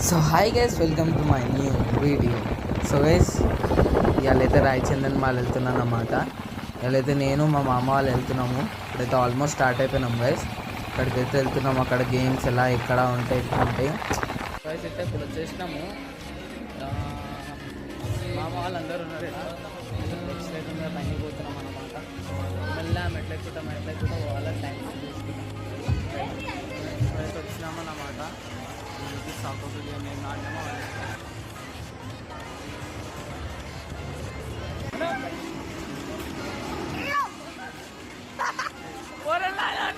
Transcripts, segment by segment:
So hi guys, welcome to my new video. So guys, ఇవాళైతే Rayachandan mall వెళ్తున్నాను అన్నమాట. ఇవాళైతే నేను మా మామ వాళ్ళు వెళ్తున్నాము. ఇప్పుడైతే ఆల్మోస్ట్ స్టార్ట్ అయిపోయినాం గైస్. అక్కడికైతే వెళ్తున్నాము. అక్కడ గేమ్స్ ఎలా ఎక్కడ ఉంటాయి ఎట్లా ఉంటాయి గైస్. అయితే ఇప్పుడు వచ్చేసినాము. మామ వాళ్ళందరూ ఉన్నారు. ఎక్స్ట్రైతే పైకి పోతున్నాం అన్నమాట. మెల్లగా మెట్లెక్కుతా వాళ్ళ టైం తీసుకుంటాం. ఇప్పుడైతే వచ్చినాము అన్నమాట. సాకు మేము నాట్యమో ఎవరు నాయన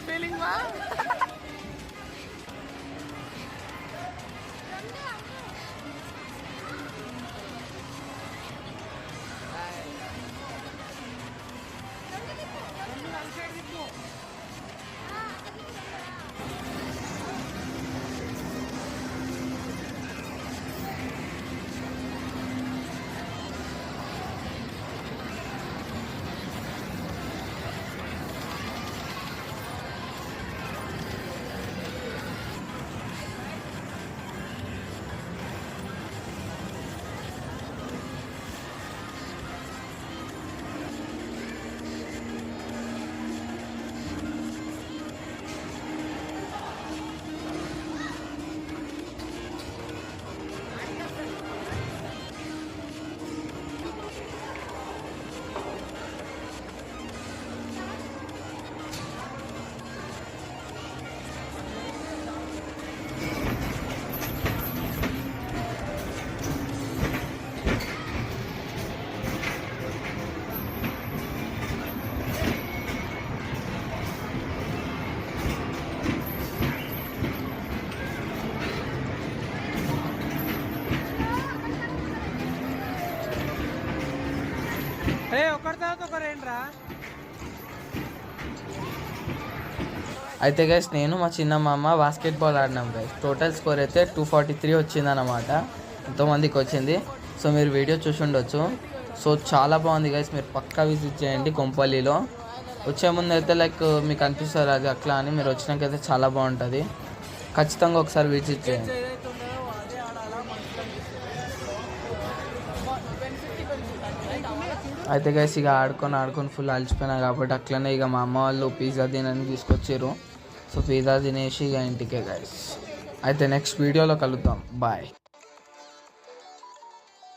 ఫీలింగ్ మా అయితే గైస్, నేను మా చిన్న మామ బాస్కెట్బాల్ ఆడినాం గైస్. టోటల్ స్కోర్ అయితే 243 వచ్చిందన్నమాట. ఎంతోమందికి వచ్చింది. సో మీరు వీడియో చూసి ఉండొచ్చు. సో చాలా బాగుంది గైస్. మీరు పక్కా విజిట్ చేయండి కొంపల్లిలో. వచ్చే ముందు అయితే లైక్ మీకు అనిపిస్తారు అది అట్లా అని. మీరు వచ్చినాకైతే చాలా బాగుంటుంది. ఖచ్చితంగా ఒకసారి విజిట్ చేయండి. అయితే గైస్, ఇక ఆడుకొని ఫుల్ అలసిపోయినా కాబట్టి అట్లనే ఇక మా అమ్మ వాళ్ళు పిజ్జా తినని తీసుకొచ్చారు. సో పిజ్జా తినేసి ఇక ఇంటికే గైస్. అయితే నెక్స్ట్ వీడియోలో కలుద్దాం. బాయ్.